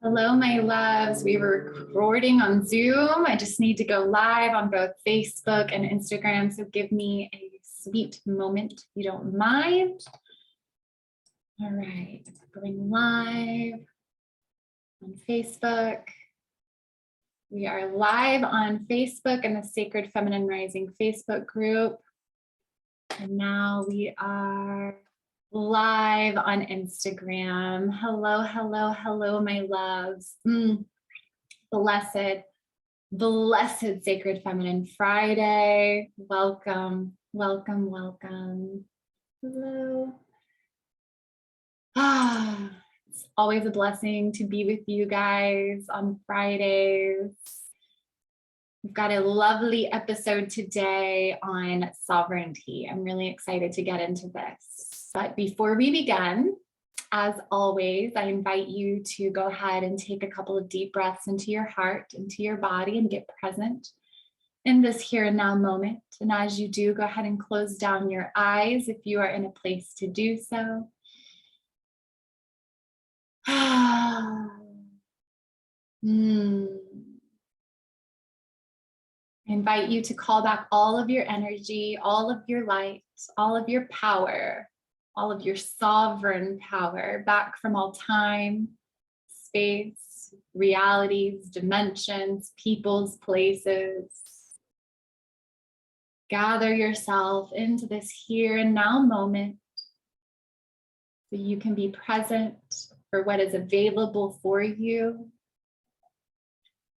Hello, my loves. We were recording on Zoom. I just need to go live on both Facebook and Instagram. So give me a sweet moment if you don't mind. All right, going live on Facebook. We are live on Facebook in the Sacred Feminine Rising Facebook group. And now we are live on Instagram. Hello, hello, hello, my loves. Blessed Sacred Feminine Friday. Welcome, welcome, welcome. Hello. It's always a blessing to be with you guys on Fridays. We've got a lovely episode today on sovereignty. I'm really excited to get into this. But before we begin, as always, I invite you to go ahead and take a couple of deep breaths into your heart, into your body, and get present in this here and now moment. And as you do, go ahead and close down your eyes if you are in a place to do so. I invite you to call back all of your energy, all of your light, all of your power, all of your sovereign power back from all time, space, realities, dimensions, peoples, places. Gather yourself into this here and now moment so you can be present for what is available for you.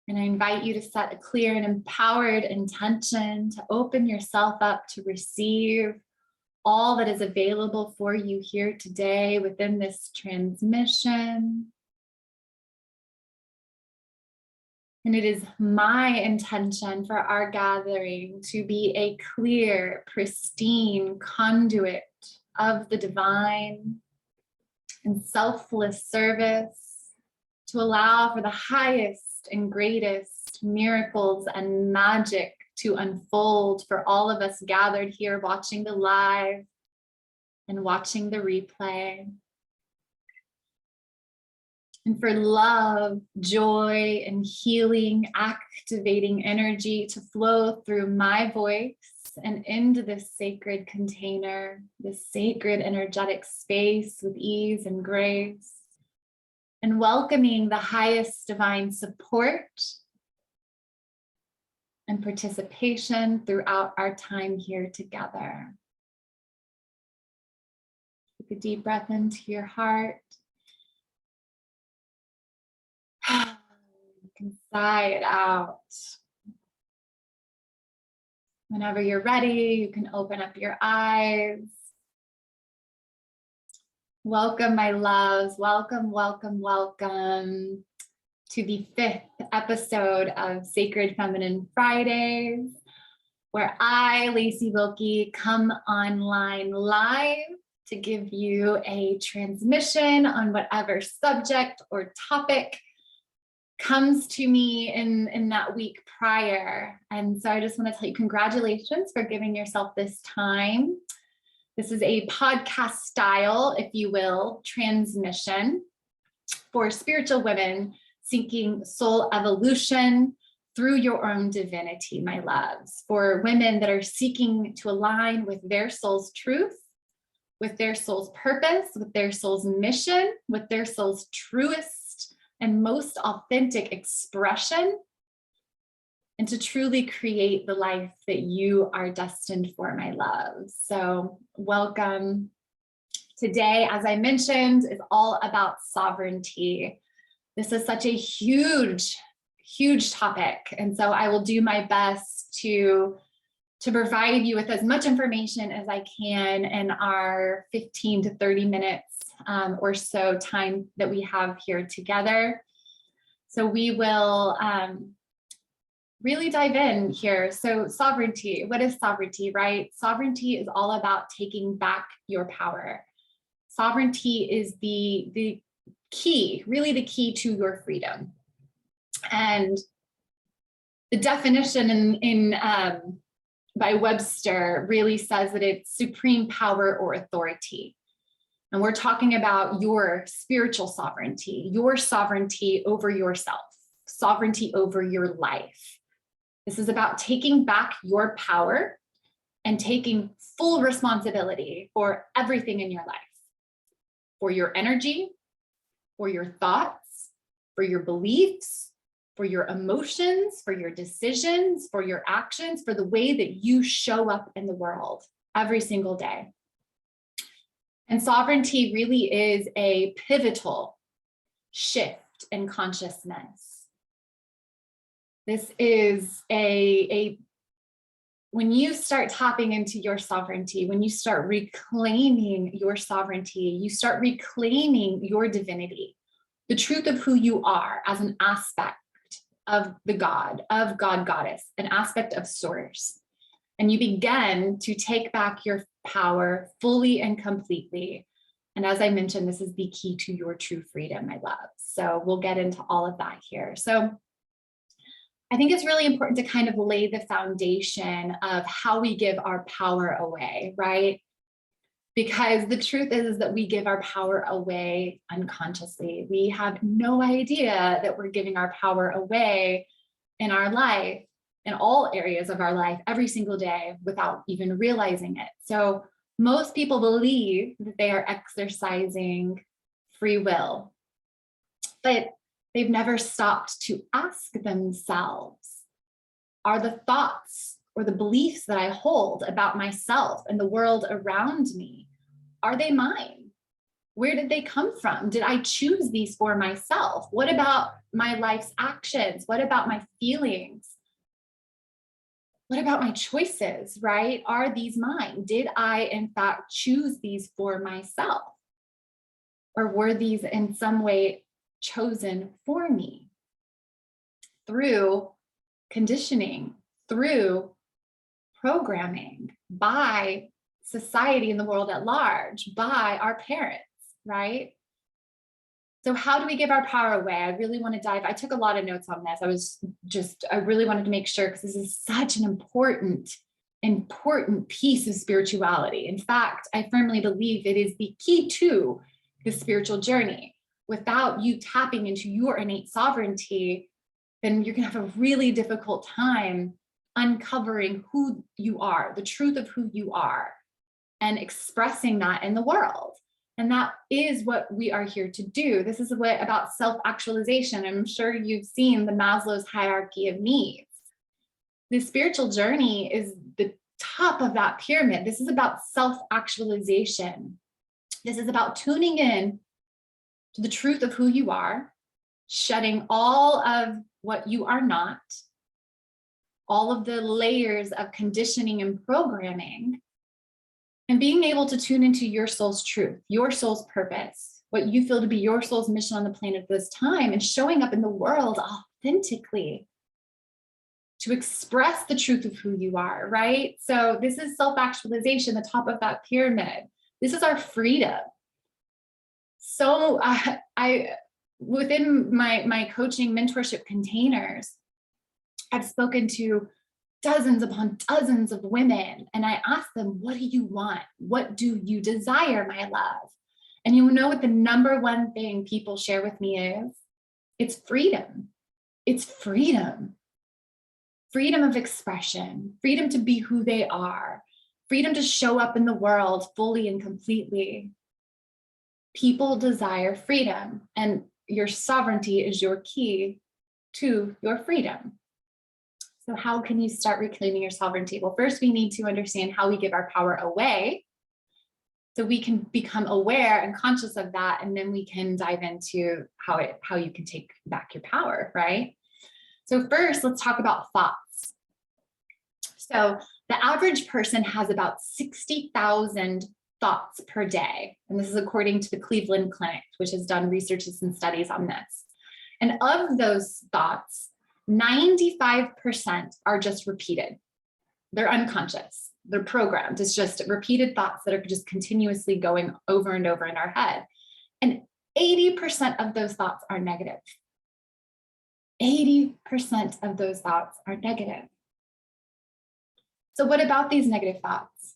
And I invite you to set a clear and empowered intention to open yourself up to receive all that is available for you here today within this transmission. And it is my intention for our gathering to be a clear, pristine conduit of the divine and selfless service to allow for the highest and greatest miracles and magic to unfold for all of us gathered here watching the live and watching the replay. And for love, joy, and healing, activating energy to flow through my voice and into this sacred container, this sacred energetic space with ease and grace. And welcoming the highest divine support and participation throughout our time here together. Take a deep breath into your heart. You can sigh it out. Whenever you're ready, you can open up your eyes. Welcome, my loves. Welcome, welcome, welcome to the 5th episode of Sacred Feminine Fridays, where I, Lacey Wilkie, come online live to give you a transmission on whatever subject or topic comes to me in that week prior. And so I just want to tell you congratulations for giving yourself this time. This is a podcast style, if you will, transmission for spiritual women seeking soul evolution through your own divinity, my loves. For women that are seeking to align with their soul's truth, with their soul's purpose, with their soul's mission, with their soul's truest and most authentic expression, and to truly create the life that you are destined for, my loves. So welcome. Today, as I mentioned, is all about sovereignty. This is such a huge, huge topic. And so I will do my best to provide you with as much information as I can in our 15 to 30 minutes or so time that we have here together. So we will really dive in here. So sovereignty, what is sovereignty, right? Sovereignty is all about taking back your power. Sovereignty is the key, really the key to your freedom. And the definition in by Webster really says that it's supreme power or authority. And we're talking about your spiritual sovereignty over yourself, sovereignty over your life. This is about taking back your power and taking full responsibility for everything in your life, for your energy, for your thoughts, for your beliefs, for your emotions, for your decisions, for your actions, for the way that you show up in the world every single day. And sovereignty really is a pivotal shift in consciousness. This is when you start tapping into your sovereignty, when you start reclaiming your sovereignty, you start reclaiming your divinity, the truth of who you are as an aspect of the God, goddess, an aspect of source. And you begin to take back your power fully and completely. And as I mentioned, this is the key to your true freedom, my love. So we'll get into all of that here. So I think it's really important to kind of lay the foundation of how we give our power away, right? Because the truth is that we give our power away unconsciously. We have no idea that we're giving our power away in our life, in all areas of our life, every single day without even realizing it. So most people believe that they are exercising free will, but they've never stopped to ask themselves, are the thoughts or the beliefs that I hold about myself and the world around me, are they mine? Where did they come from? Did I choose these for myself? What about my life's actions? What about my feelings? What about my choices, right? Are these mine? Did I, in fact, choose these for myself? Or were these in some way chosen for me through conditioning, through programming, by society and the world at large, by our parents, right? So how do we give our power away? I really want to I took a lot of notes on this. I really wanted to make sure, because this is such an important piece of spirituality. In fact, I firmly believe it is the key to the spiritual journey. Without you tapping into your innate sovereignty, then you're going to have a really difficult time uncovering who you are, the truth of who you are, and expressing that in the world. And that is what we are here to do. This is about self-actualization. I'm sure you've seen the Maslow's hierarchy of needs. The spiritual journey is the top of that pyramid. This is about self-actualization. This is about tuning in to the truth of who you are, shedding all of what you are not, all of the layers of conditioning and programming, and being able to tune into your soul's truth, your soul's purpose, what you feel to be your soul's mission on the planet at this time, and showing up in the world authentically to express the truth of who you are, right? So this is self-actualization, the top of that pyramid. This is our freedom. So I within my coaching mentorship containers, I've spoken to dozens upon dozens of women, and I ask them, what do you want? What do you desire, my love? And you know what the number one thing people share with me is? It's freedom. It's freedom. Freedom of expression, freedom to be who they are, freedom to show up in the world fully and completely. People desire freedom, and your sovereignty is your key to your freedom. So how can you start reclaiming your sovereignty? Well, first we need to understand how we give our power away, so we can become aware and conscious of that, and then we can dive into how you can take back your power, right? So first, let's talk about thoughts. So the average person has about 60,000 thoughts per day. And this is according to the Cleveland Clinic, which has done researches and studies on this. And of those thoughts, 95% are just repeated. They're unconscious. They're programmed. It's just repeated thoughts that are just continuously going over and over in our head. And 80% of those thoughts are negative. 80% of those thoughts are negative. So what about these negative thoughts?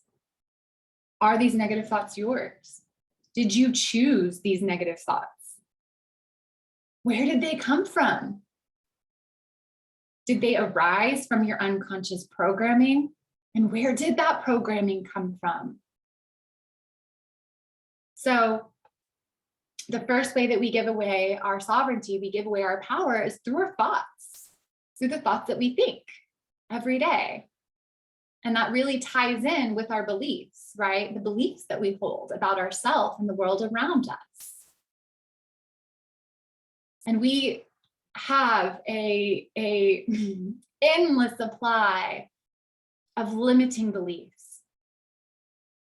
Are these negative thoughts yours? Did you choose these negative thoughts? Where did they come from? Did they arise from your unconscious programming? And where did that programming come from? So the first way that we give away our sovereignty, we give away our power, is through our thoughts, through the thoughts that we think every day. And that really ties in with our beliefs, right? The beliefs that we hold about ourselves and the world around us. And we have a endless supply of limiting beliefs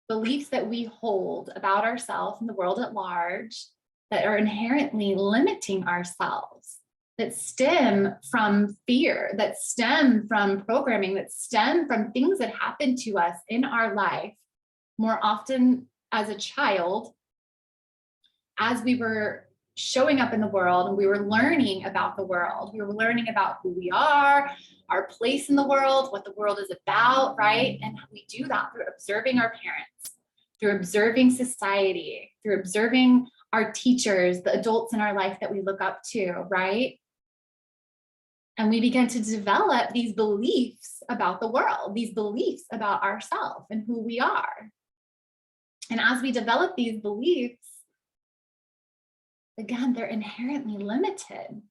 that we hold about ourselves and the world at large that are inherently limiting ourselves, that stem from fear, that stem from programming, that stem from things that happen to us in our life more often as a child, as we were showing up in the world and we were learning about the world. We were learning about who we are, our place in the world, what the world is about, right? And we do that through observing our parents, through observing society, through observing our teachers, the adults in our life that we look up to, right? And we begin to develop these beliefs about the world, these beliefs about ourselves and who we are. And as we develop these beliefs, again, they're inherently limited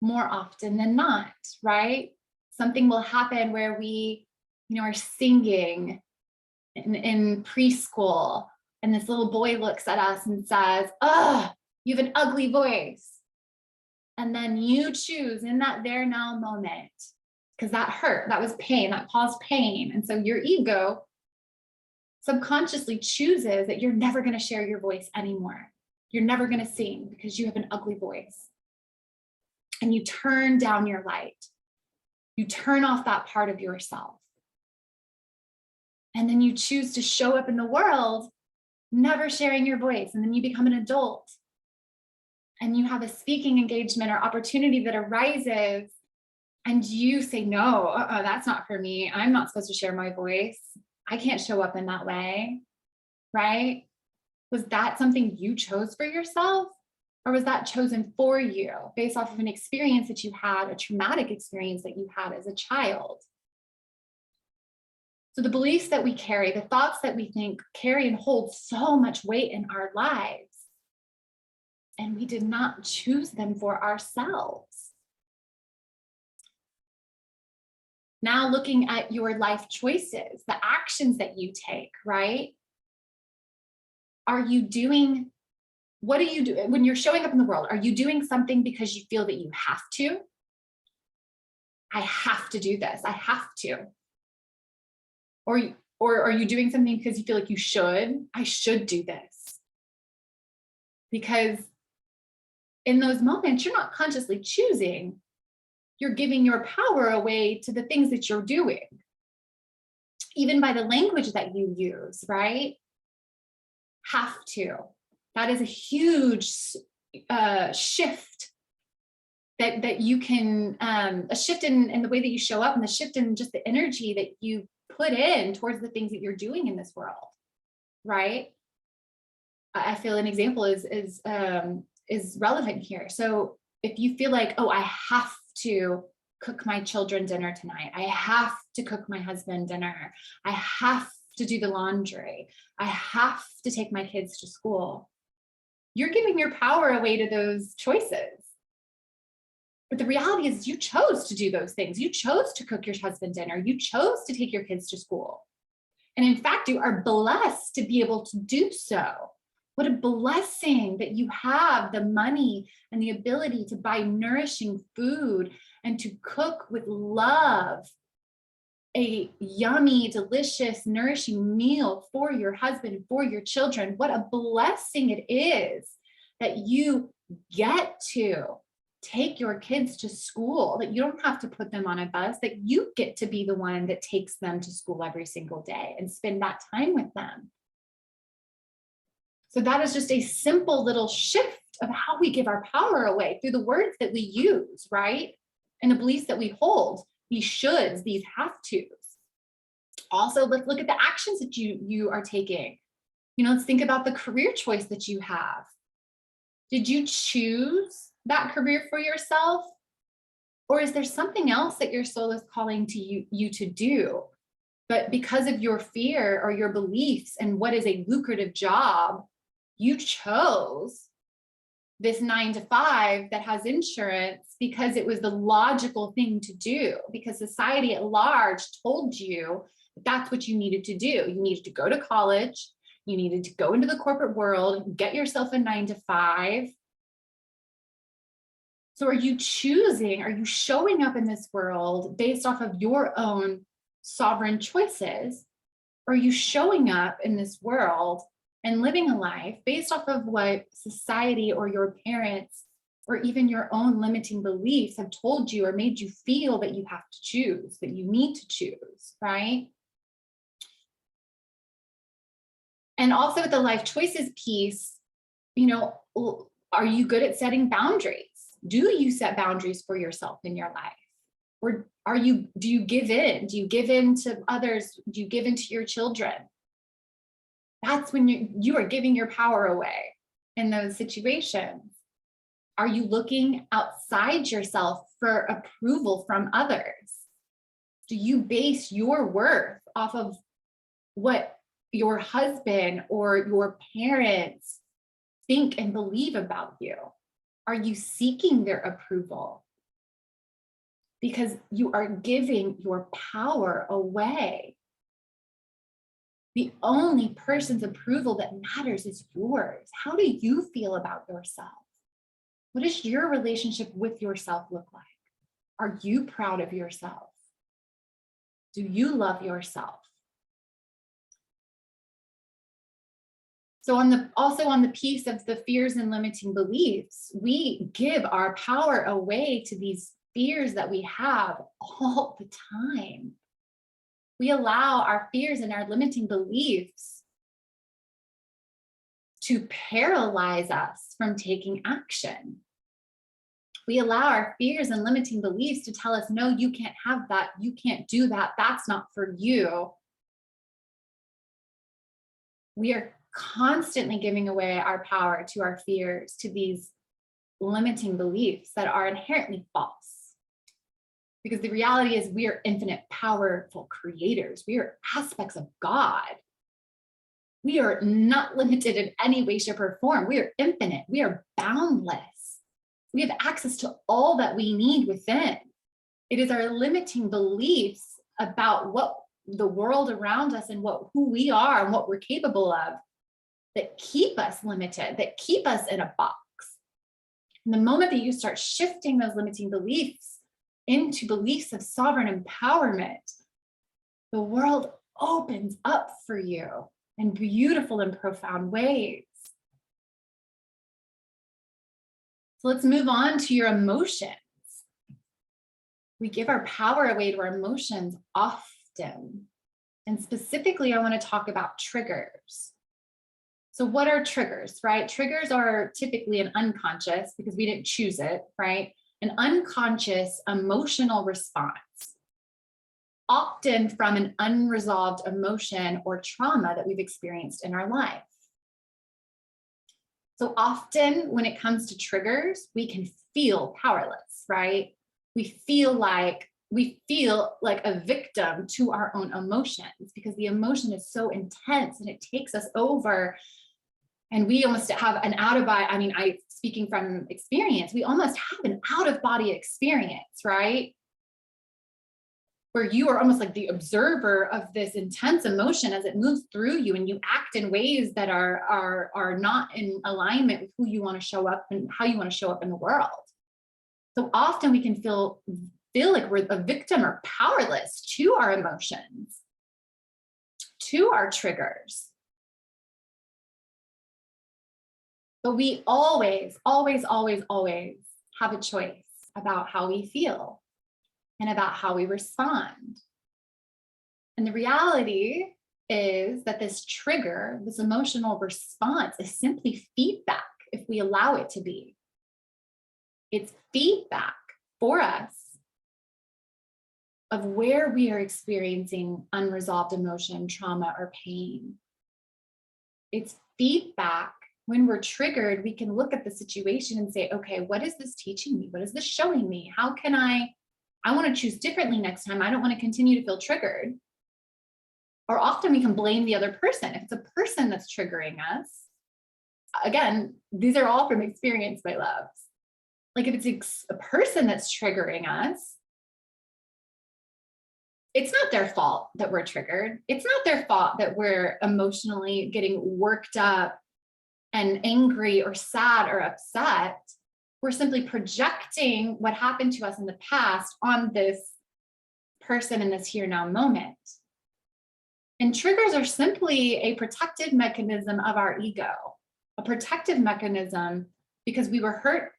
more often than not, right? Something will happen where we, are singing in preschool, and this little boy looks at us and says, "Oh, you have an ugly voice." And then you choose in that there now moment, because that hurt, that was pain, that caused pain. And so your ego subconsciously chooses that you're never going to share your voice anymore. You're never going to sing because you have an ugly voice. And you turn down your light. You turn off that part of yourself. And then you choose to show up in the world, never sharing your voice. And then you become an adult. And you have a speaking engagement or opportunity that arises. And you say, "No, that's not for me. I'm not supposed to share my voice. I can't show up in that way." Right? Was that something you chose for yourself? Or was that chosen for you based off of an experience that you had, a traumatic experience that you had as a child? So the beliefs that we carry, the thoughts that we think carry and hold so much weight in our lives. And we did not choose them for ourselves. Now looking at your life choices, the actions that you take, right? What do you do when you're showing up in the world? Are you doing something because you feel that you have to? I have to do this. I have to. Or are you doing something because you feel like you should? I should do this. Because in those moments, you're not consciously choosing. You're giving your power away to the things that you're doing. Even by the language that you use, right? Have to. That is a huge shift that you can, a shift in the way that you show up, and the shift in just the energy that you put in towards the things that you're doing in this world, right? I feel an example is relevant here. So if you feel like, "Oh, I have to cook my children dinner tonight. I have to cook my husband dinner. I have to do the laundry. I have to take my kids to school." You're giving your power away to those choices. But the reality is you chose to do those things. You chose to cook your husband dinner. You chose to take your kids to school. And in fact, you are blessed to be able to do so. What a blessing that you have the money and the ability to buy nourishing food and to cook with love a yummy, delicious, nourishing meal for your husband, for your children. What a blessing it is that you get to take your kids to school, that you don't have to put them on a bus, that you get to be the one that takes them to school every single day and spend that time with them. So that is just a simple little shift of how we give our power away through the words that we use, right? And the beliefs that we hold, these shoulds, these have tos. Also, let's look at the actions that you are taking. Let's think about the career choice that you have. Did you choose that career for yourself? Or is there something else that your soul is calling to you to do? But because of your fear or your beliefs and what is a lucrative job, you chose this 9 to 5 that has insurance because it was the logical thing to do, because society at large told you that that's what you needed to do. You needed to go to college, you needed to go into the corporate world, get yourself a 9 to 5. So are you showing up in this world based off of your own sovereign choices? Or are you showing up in this world and living a life based off of what society or your parents or even your own limiting beliefs have told you or made you feel that you have to choose, that you need to choose, right? And also with the life choices piece, are you good at setting boundaries? Do you set boundaries for yourself in your life? Or do you give in? Do you give in to others? Do you give in to your children? That's when you are giving your power away in those situations. Are you looking outside yourself for approval from others? Do you base your worth off of what your husband or your parents think and believe about you? Are you seeking their approval? Because you are giving your power away. The only person's approval that matters is yours. How do you feel about yourself? What does your relationship with yourself look like? Are you proud of yourself? Do you love yourself? So also on the piece of the fears and limiting beliefs, we give our power away to these fears that we have all the time. We allow our fears and our limiting beliefs to paralyze us from taking action. We allow our fears and limiting beliefs to tell us, no, you can't have that. You can't do that. That's not for you. We are constantly giving away our power to our fears, to these limiting beliefs that are inherently false. Because the reality is we are infinite, powerful creators. We are aspects of God. We are not limited in any way, shape, or form. We are infinite. We are boundless. We have access to all that we need within. It is our limiting beliefs about what the world around us and who we are and what we're capable of that keep us limited, that keep us in a box. And the moment that you start shifting those limiting beliefs into beliefs of sovereign empowerment, the world opens up for you in beautiful and profound ways. So let's move on to your emotions. We give our power away to our emotions often. And specifically, I want to talk about triggers. So what are triggers, right? Triggers are typically an unconscious, because we didn't choose it, right? An unconscious emotional response, often from an unresolved emotion or trauma that we've experienced in our life. So often when it comes to triggers, we can feel powerless, right? We feel like a victim to our own emotions because the emotion is so intense and it takes us over. And we almost have an speaking from experience, we almost have an out-of-body experience, right? Where you are almost like the observer of this intense emotion as it moves through you, and you act in ways that are not in alignment with who you want to show up and how you want to show up in the world. So often we can feel like we're a victim or powerless to our emotions, to our triggers. But we always, always, always, always have a choice about how we feel and about how we respond. And the reality is that this trigger, this emotional response, is simply feedback if we allow it to be. It's feedback for us of where we are experiencing unresolved emotion, trauma, or pain. It's feedback. When we're triggered, we can look at the situation and say, okay, what is this teaching me? What is this showing me? How can I want to choose differently next time. I don't want to continue to feel triggered. Or often we can blame the other person. If it's a person that's triggering us, again, these are all from experience, my loves. Like if it's a person that's triggering us, it's not their fault that we're triggered. It's not their fault that we're emotionally getting worked up and angry or sad or upset. We're simply projecting what happened to us in the past on this person in this here now moment. And triggers are simply a protective mechanism of our ego, a protective mechanism because we were hurt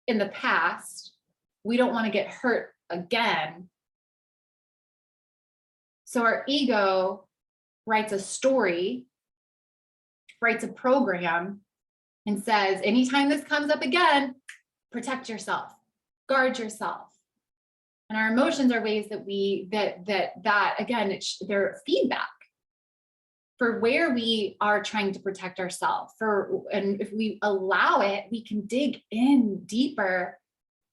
in the past. We don't want to get hurt again. So our ego writes a story, writes a program, and says, anytime this comes up again, protect yourself, guard yourself. And our emotions are ways that that again, they're feedback for where we are trying to protect ourselves. And if we allow it, we can dig in deeper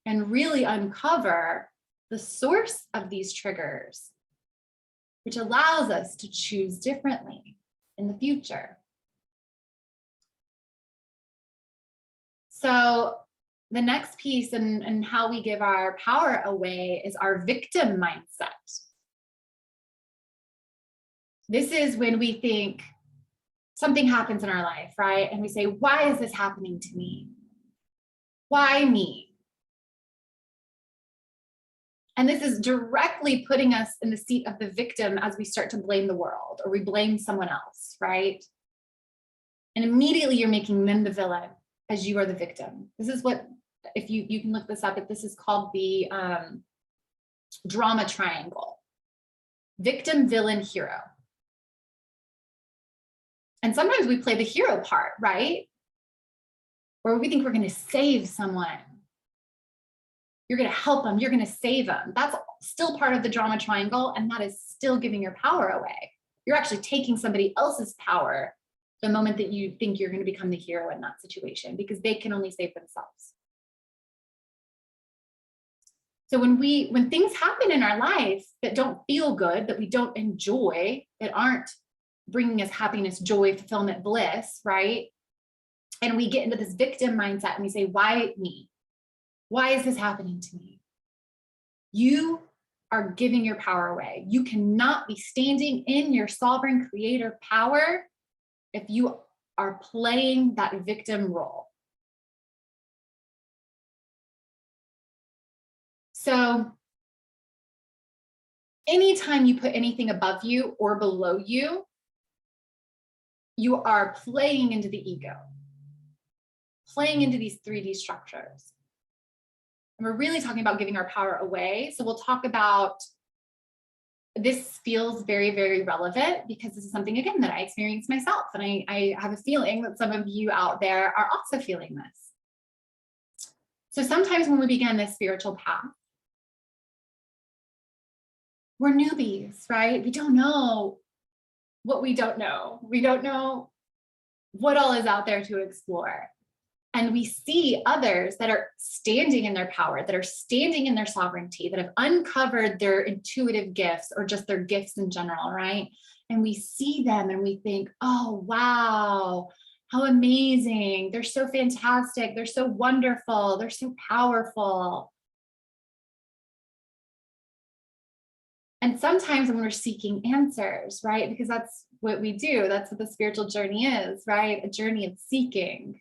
and really uncover the source of these triggers, which allows us to choose differently in the future. So the next piece and how we give our power away is our victim mindset. This is when we think something happens in our life, right? And we say, why is this happening to me? Why me? And this is directly putting us in the seat of the victim as we start to blame the world or we blame someone else, right? And immediately you're making them the villain as you are the victim. This is what, if you can look this up, this is called the drama triangle. Victim, villain, hero. And sometimes we play the hero part, right? Where we think we're going to save someone. You're going to help them. You're going to save them. That's still part of the drama triangle. And that is still giving your power away. You're actually taking somebody else's power the moment that you think you're going to become the hero in that situation, because they can only save themselves. So when things happen in our life that don't feel good, that we don't enjoy, that aren't bringing us happiness, joy, fulfillment, bliss, right? And we get into this victim mindset and we say, why me? Why is this happening to me? You are giving your power away. You cannot be standing in your sovereign creator power if you are playing that victim role. So anytime you put anything above you or below you, you are playing into the ego, playing into these 3D structures. And we're really talking about giving our power away. So we'll talk about, this feels very, very relevant because this is something, again, that I experienced myself. And I have a feeling that some of you out there are also feeling this. So sometimes when we begin this spiritual path, we're newbies, right? We don't know what we don't know. We don't know what all is out there to explore. And we see others that are standing in their power, that are standing in their sovereignty, that have uncovered their intuitive gifts or just their gifts in general, right? And we see them and we think, oh, wow, how amazing. They're so fantastic. They're so wonderful. They're so powerful. And sometimes when we're seeking answers, right? Because that's what we do. That's what the spiritual journey is, right? A journey of seeking.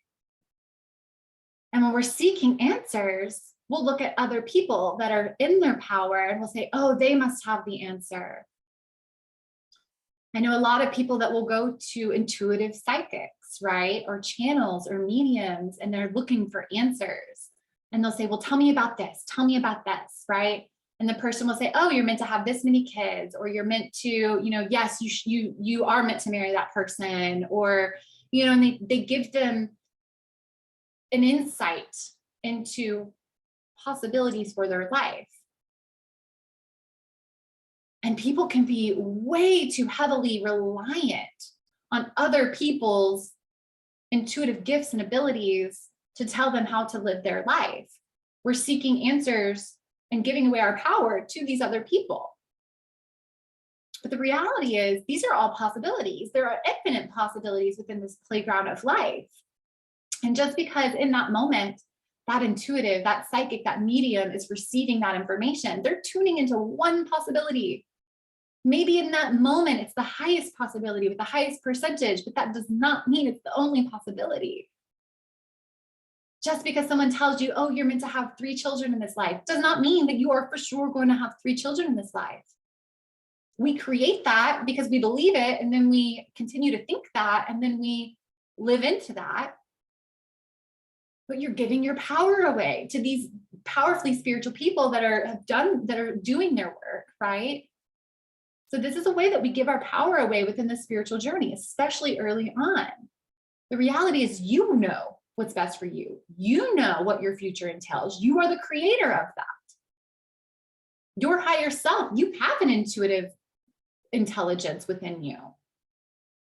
And when we're seeking answers, we'll look at other people that are in their power and we'll say, oh, they must have the answer. I know a lot of people that will go to intuitive psychics, right? Or channels or mediums, and they're looking for answers. And they'll say, well, tell me about this. Tell me about this, right? And the person will say, oh, you're meant to have this many kids, or you're meant to, yes, you are meant to marry that person, or, and they give them an insight into possibilities for their life. And people can be way too heavily reliant on other people's intuitive gifts and abilities to tell them how to live their life. We're seeking answers and giving away our power to these other people. But the reality is, these are all possibilities. There are infinite possibilities within this playground of life. And just because in that moment, that intuitive, that psychic, that medium is receiving that information, they're tuning into one possibility. Maybe in that moment, it's the highest possibility with the highest percentage, but that does not mean it's the only possibility. Just because someone tells you, oh, you're meant to have 3 children in this life, does not mean that you are for sure going to have 3 children in this life. We create that because we believe it, and then we continue to think that, and then we live into that. But you're giving your power away to these powerfully spiritual people that are doing their work, right? So this is a way that we give our power away within the spiritual journey, especially early on. The reality is, you know what's best for you. You know what your future entails. You are the creator of that. Your higher self, you have an intuitive intelligence within you.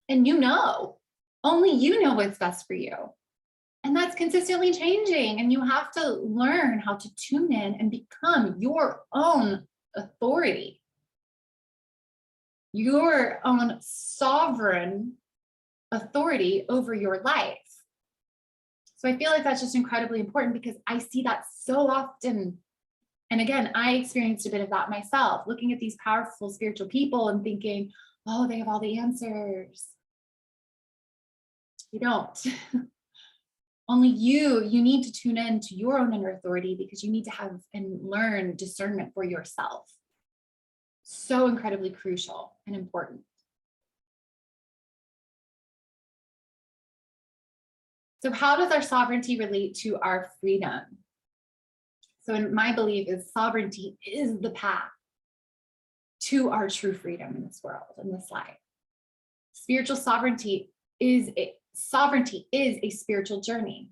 And only you know what's best for you. And that's consistently changing. And you have to learn how to tune in and become your own authority, your own sovereign authority over your life. So I feel like that's just incredibly important, because I see that so often. And again, I experienced a bit of that myself, looking at these powerful spiritual people and thinking, oh, they have all the answers. You don't. Only you need to tune in to your own inner authority, because you need to have and learn discernment for yourself. So incredibly crucial and important. So how does our sovereignty relate to our freedom? So in my belief is, sovereignty is the path to our true freedom in this world, in this life. Spiritual sovereignty is a spiritual journey.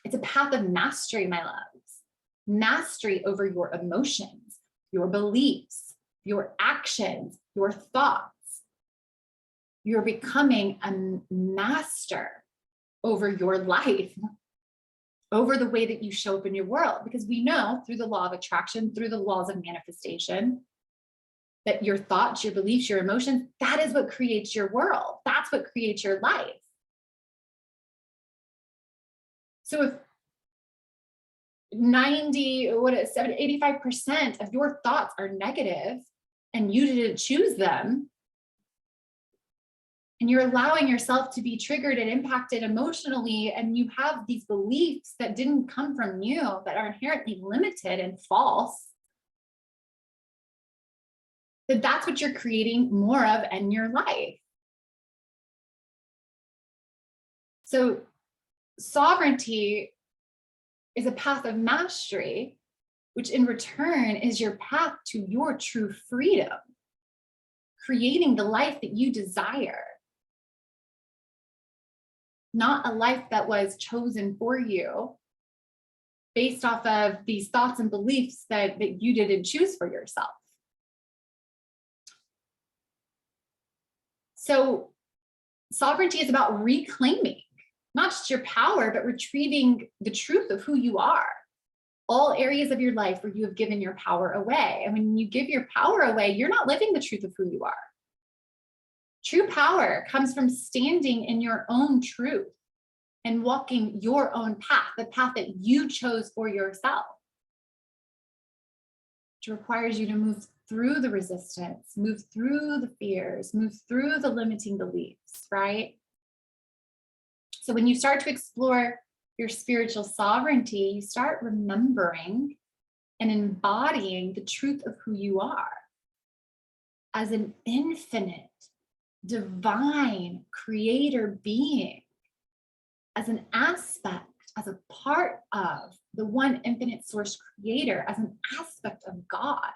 It's a path of mastery, my loves. Mastery over your emotions, your beliefs, your actions, your thoughts. You're becoming a master over your life, over the way that you show up in your world. Because we know through the law of attraction, through the laws of manifestation, that your thoughts, your beliefs, your emotions, that is what creates your world. That's what creates your life. So if 85% of your thoughts are negative and you didn't choose them, and you're allowing yourself to be triggered and impacted emotionally, and you have these beliefs that didn't come from you, that are inherently limited and false, then that's what you're creating more of in your life. So sovereignty is a path of mastery, which in return is your path to your true freedom, creating the life that you desire. Not a life that was chosen for you based off of these thoughts and beliefs that you didn't choose for yourself. So sovereignty is about reclaiming not just your power, but retrieving the truth of who you are. All areas of your life where you have given your power away. And when you give your power away, you're not living the truth of who you are. True power comes from standing in your own truth and walking your own path, the path that you chose for yourself, which requires you to move through the resistance, move through the fears, move through the limiting beliefs, right? So when you start to explore your spiritual sovereignty, you start remembering and embodying the truth of who you are as an infinite, divine creator being, as an aspect, as a part of the one infinite source creator, as an aspect of God.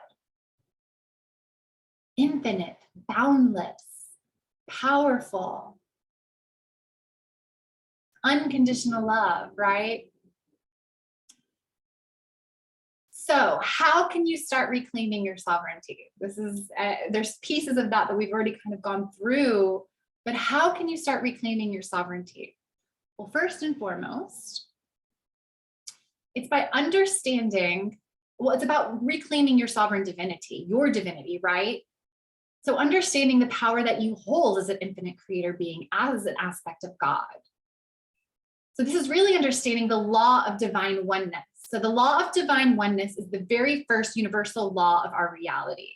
Infinite, boundless, powerful, unconditional love, right? So how can you start reclaiming your sovereignty? This is, there's pieces of that we've already kind of gone through But how can you start reclaiming your sovereignty? Well, first and foremost, it's by understanding, well, it's about reclaiming your sovereign divinity, your divinity, right? So understanding the power that you hold as an infinite creator being, as an aspect of God. So this is really understanding the law of divine oneness. So the law of divine oneness is the very first universal law of our reality.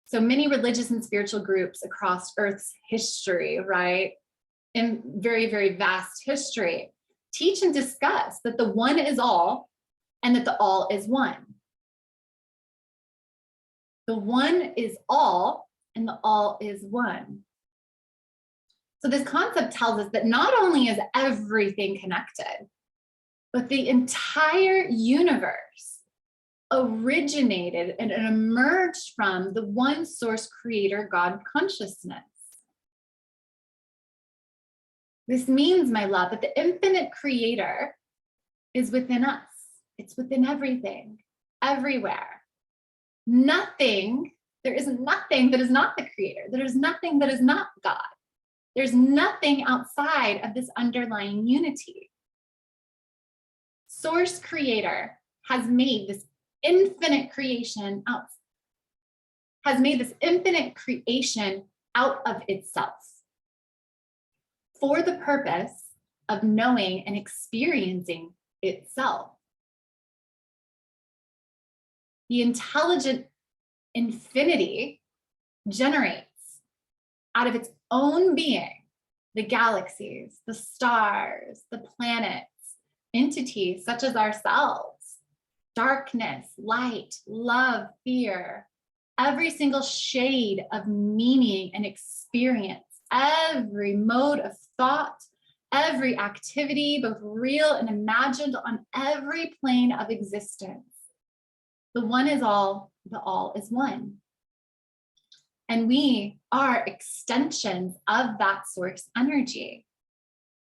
So many religious and spiritual groups across Earth's history, right, in very, very vast history, teach and discuss that the one is all and that the all is one. The one is all and the all is one. So this concept tells us that not only is everything connected, but the entire universe originated and emerged from the one source creator God consciousness. This means, my love, that the infinite creator is within us. It's within everything, everywhere. Nothing, there is nothing that is not the creator. There is nothing that is not God. There's nothing outside of this underlying unity. Source creator has made this infinite creation out, out of itself for the purpose of knowing and experiencing itself. The intelligent infinity generates out of its own being the galaxies, the stars, the planets, entities such as ourselves, darkness, light, love, fear, every single shade of meaning and experience, every mode of thought, every activity, both real and imagined, on every plane of existence. The one is all, the all is one. And we are extensions of that source energy.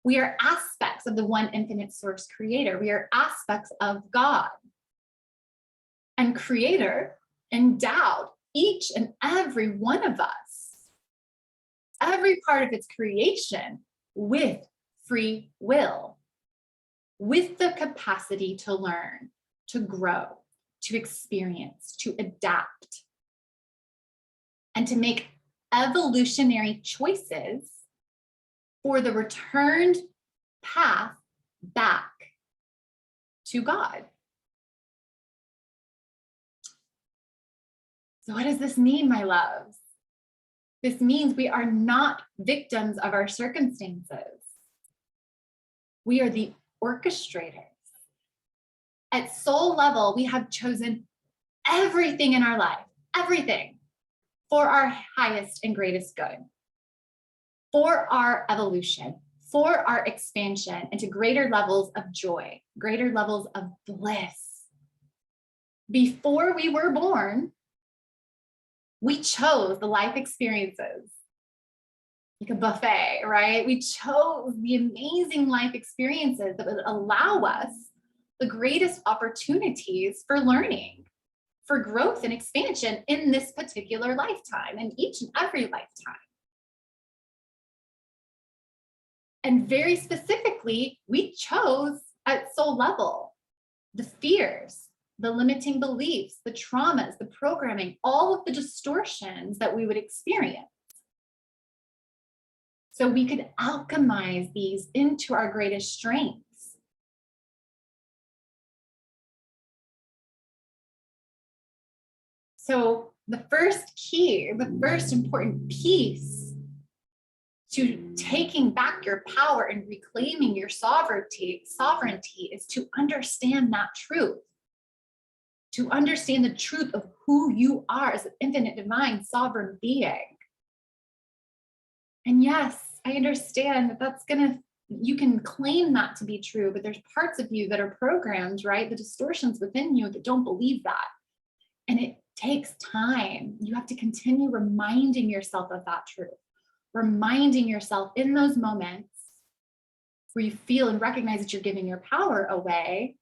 We are aspects of the one infinite source creator. We are aspects of God. And creator endowed each and every one of us, every part of its creation, with free will, with the capacity to learn, to grow, to experience, to adapt, and to make evolutionary choices for the returned path back to God. So what does this mean, my loves? This means we are not victims of our circumstances. We are the orchestrators. At soul level, we have chosen everything in our life, everything, for our highest and greatest good, for our evolution, for our expansion into greater levels of joy, greater levels of bliss. Before we were born, we chose the life experiences, like a buffet, right? We chose the amazing life experiences that would allow us the greatest opportunities for learning, for growth and expansion in this particular lifetime and each and every lifetime. And very specifically, we chose at soul level the fears, the limiting beliefs, the traumas, the programming, all of the distortions that we would experience. So we could alchemize these into our greatest strengths. So the first key, the first important piece to taking back your power and reclaiming your sovereignty is to understand that truth. To understand the truth of who you are as an infinite, divine, sovereign being. And yes, I understand that that's you can claim that to be true, but there's parts of you that are programmed, right? The distortions within you that don't believe that. And it takes time. You have to continue reminding yourself of that truth, reminding yourself in those moments where you feel and recognize that you're giving your power away,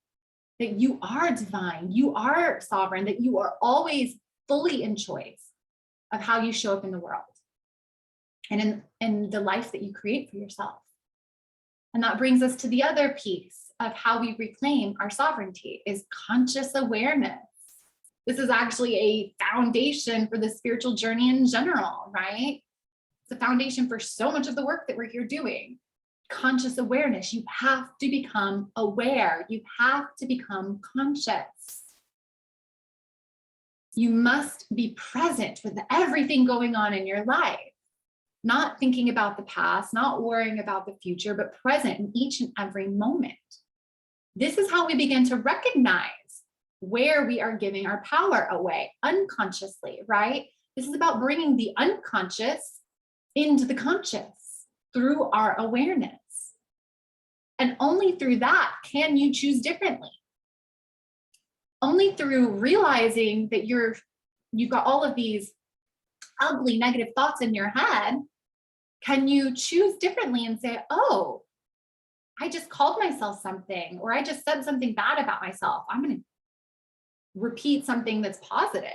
that you are divine, you are sovereign, that you are always fully in choice of how you show up in the world. and in the life that you create for yourself. And that brings us to the other piece of how we reclaim our sovereignty is conscious awareness. This is actually a foundation for the spiritual journey in general, right? It's a foundation for so much of the work that we're here doing. Conscious awareness. You have to become aware. You have to become conscious. You must be present with everything going on in your life. Not thinking about the past, not worrying about the future, but present in each and every moment. This is how we begin to recognize where we are giving our power away unconsciously, right? This is about bringing the unconscious into the conscious through our awareness. And only through that can you choose differently. Only through realizing that you've got all of these ugly negative thoughts in your head can you choose differently and say, oh, I just called myself something, or I just said something bad about myself. I'm going to repeat something that's positive.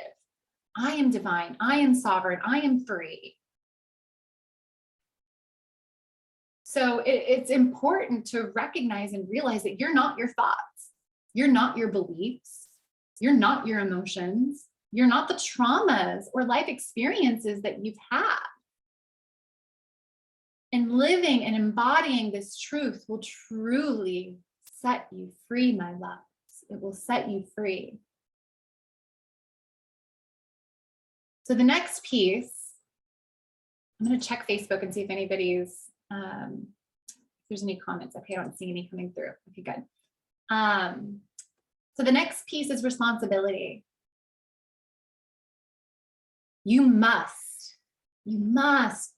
I am divine. I am sovereign. I am free. So it's important to recognize and realize that you're not your thoughts. You're not your beliefs. You're not your emotions. You're not the traumas or life experiences that you've had. And living and embodying this truth will truly set you free, my loves. It will set you free. So the next piece, I'm going to check Facebook and see if anybody's, if there's any comments. Okay, I don't see any coming through. Okay, good. So the next piece is responsibility. You must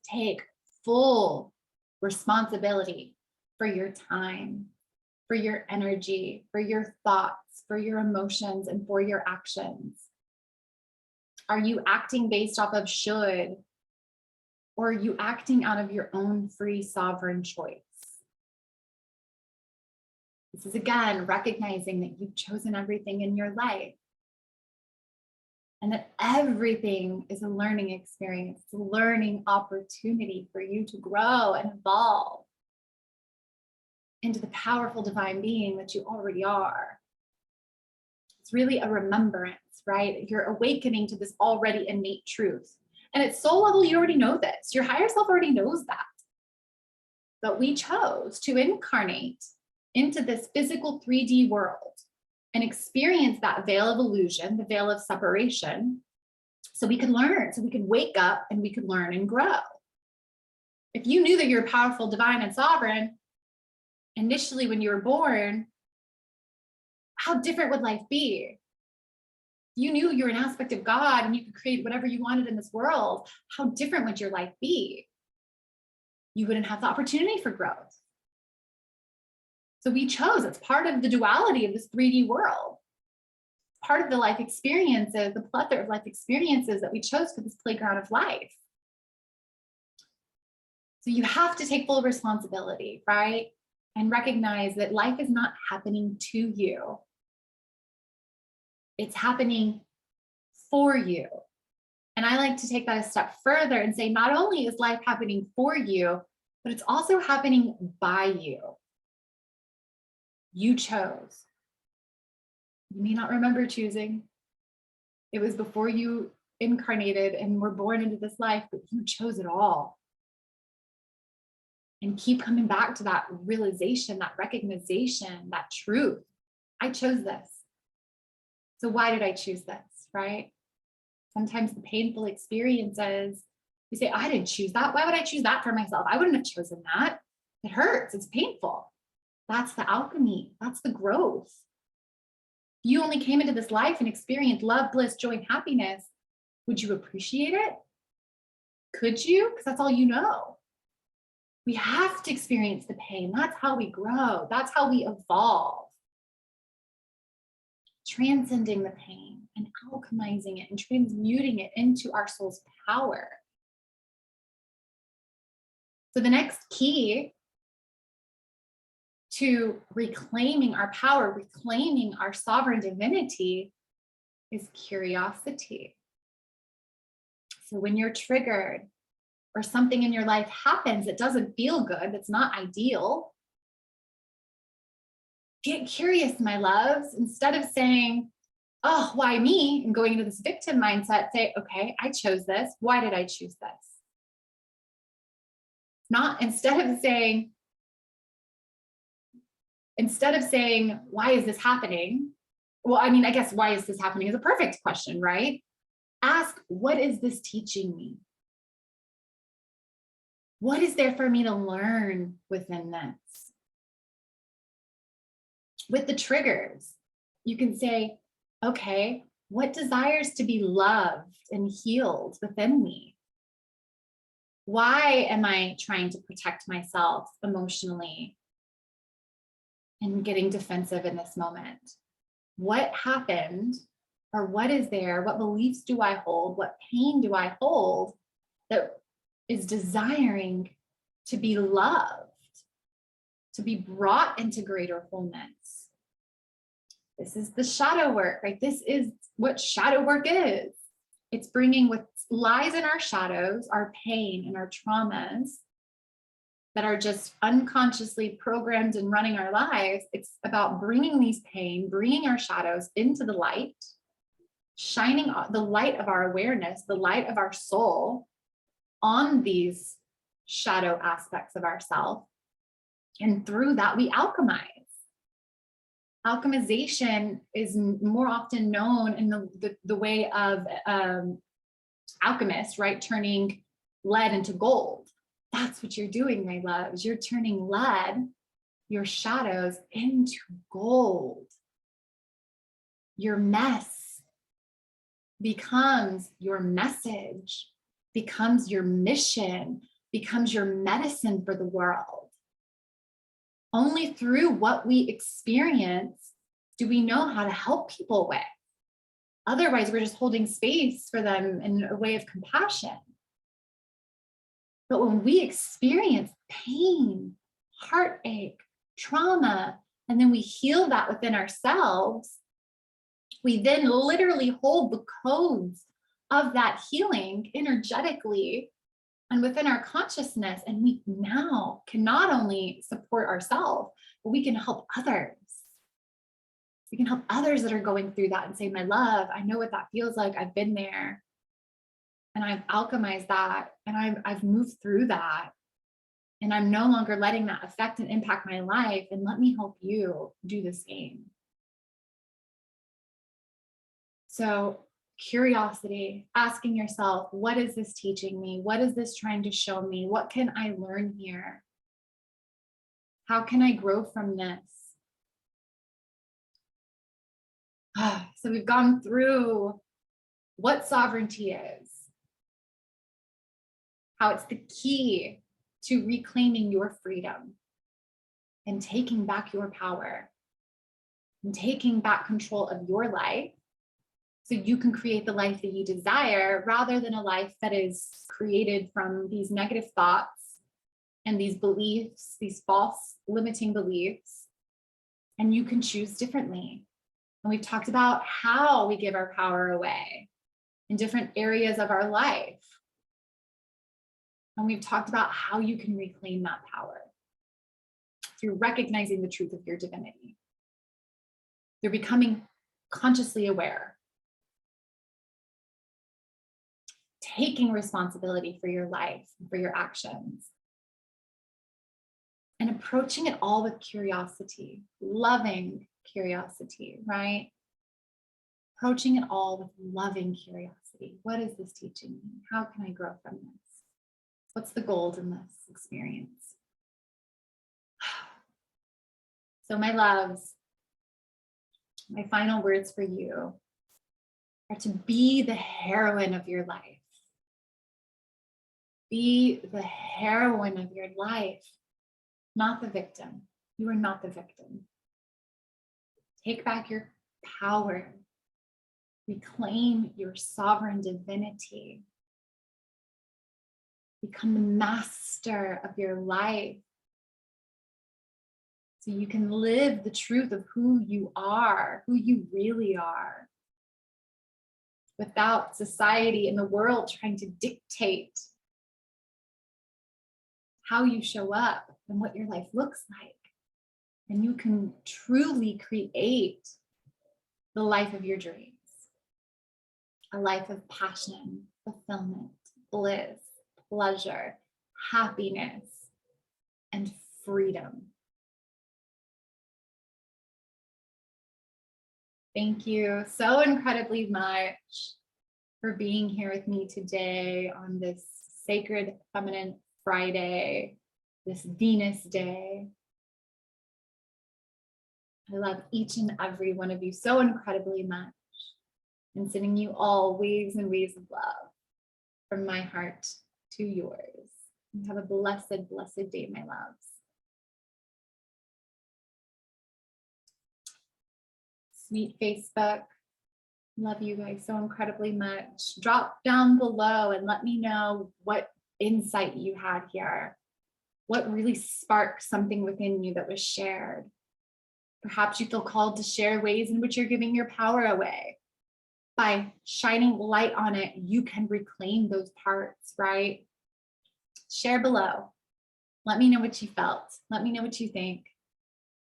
take full responsibility for your time, for your energy, for your thoughts, for your emotions, and for your actions. Are you acting based off of should, or are you acting out of your own free sovereign choice? This is again recognizing that you've chosen everything in your life and that everything is a learning experience, it's a learning opportunity for you to grow and evolve into the powerful divine being that you already are. It's really a remembrance, right? You're awakening to this already innate truth. And at soul level, you already know this. Your higher self already knows that. But we chose to incarnate into this physical 3D world and experience that veil of illusion, the veil of separation, so we could learn, so we could wake up and we could learn and grow. If you knew that you're powerful, divine, and sovereign, initially when you were born, how different would life be? You knew you're an aspect of God and you could create whatever you wanted in this world. How different would your life be? You wouldn't have the opportunity for growth. So we chose, it's part of the duality of this 3D world. Part of the life experiences, the plethora of life experiences that we chose for this playground of life. So you have to take full responsibility, right? And recognize that life is not happening to you. It's happening for you. And I like to take that a step further and say, not only is life happening for you, but it's also happening by you. You chose. You may not remember choosing. It was before you incarnated and were born into this life, but you chose it all. And keep coming back to that realization, that recognition, that truth. I chose this. So why did I choose this, right? Sometimes the painful experiences, you say, I didn't choose that. Why would I choose that for myself? I wouldn't have chosen that. It hurts. It's painful. That's the alchemy. That's the growth. You only came into this life and experienced love, bliss, joy, and happiness. Would you appreciate it? Could you? Because that's all you know. We have to experience the pain. That's how we grow. That's how we evolve. Transcending the pain and alchemizing it and transmuting it into our soul's power. So the next key to reclaiming our power, reclaiming our sovereign divinity is curiosity. So when you're triggered or something in your life happens that doesn't feel good, that's not ideal, get curious, my loves. Instead of saying, oh, why me? And going into this victim mindset, say, okay, I chose this. Why did I choose this? Not instead of saying, why is this happening? Well, I mean, I guess why is this happening is a perfect question, right? Ask, what is this teaching me? What is there for me to learn within this? With the triggers, you can say, okay, what desires to be loved and healed within me? Why am I trying to protect myself emotionally and getting defensive in this moment? What happened, or what is there? What beliefs do I hold? What pain do I hold that is desiring to be loved, to be brought into greater wholeness? This is the shadow work, right? This is what shadow work is. It's bringing what lies in our shadows, our pain and our traumas that are just unconsciously programmed and running our lives. It's about bringing these pain, bringing our shadows into the light, shining the light of our awareness, the light of our soul on these shadow aspects of ourself. And through that, we alchemize. Alchemization is more often known in the way of alchemists, right? Turning lead into gold. That's what you're doing, my loves. You're turning lead, your shadows, into gold. Your mess becomes your message, becomes your mission, becomes your medicine for the world. Only through what we experience do we know how to help people with. Otherwise, we're just holding space for them in a way of compassion. But when we experience pain, heartache, trauma, and then we heal that within ourselves, we then literally hold the codes of that healing energetically and within our consciousness. And we now can not only support ourselves, but we can help others. We can help others that are going through that and say, my love, I know what that feels like. I've been there. And I've alchemized that, and I've moved through that, and I'm no longer letting that affect and impact my life. And let me help you do the same. So curiosity, asking yourself, what is this teaching me? What is this trying to show me? What can I learn here? How can I grow from this? So we've gone through what sovereignty is, how it's the key to reclaiming your freedom and taking back your power and taking back control of your life so you can create the life that you desire, rather than a life that is created from these negative thoughts and these beliefs, these false limiting beliefs. And you can choose differently. And we've talked about how we give our power away in different areas of our life. And we've talked about how you can reclaim that power through recognizing the truth of your divinity. You're becoming consciously aware, taking responsibility for your life, for your actions, and approaching it all with curiosity, loving curiosity, right? Approaching it all with loving curiosity. What is this teaching me? How can I grow from this? What's the gold in this experience? So my loves, my final words for you are to be the heroine of your life. Be the heroine of your life, not the victim. You are not the victim. Take back your power. Reclaim your sovereign divinity. Become the master of your life so you can live the truth of who you are, who you really are, without society and the world trying to dictate how you show up and what your life looks like. And you can truly create the life of your dreams. A life of passion, fulfillment, bliss, pleasure, happiness, and freedom. Thank you so incredibly much for being here with me today on this Sacred Feminine Friday, this Venus day. I love each and every one of you so incredibly much, and sending you all waves and waves of love from my heart to yours. And have a blessed, blessed day, my loves. Sweet Facebook, love you guys so incredibly much. Drop down below and let me know what insight you had here. What really sparked something within you that was shared. Perhaps you feel called to share ways in which you're giving your power away. By shining light on it, you can reclaim those parts, right? Share below. Let me know what you felt. Let me know what you think.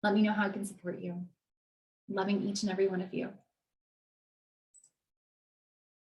Let me know how I can support you. Loving each and every one of you.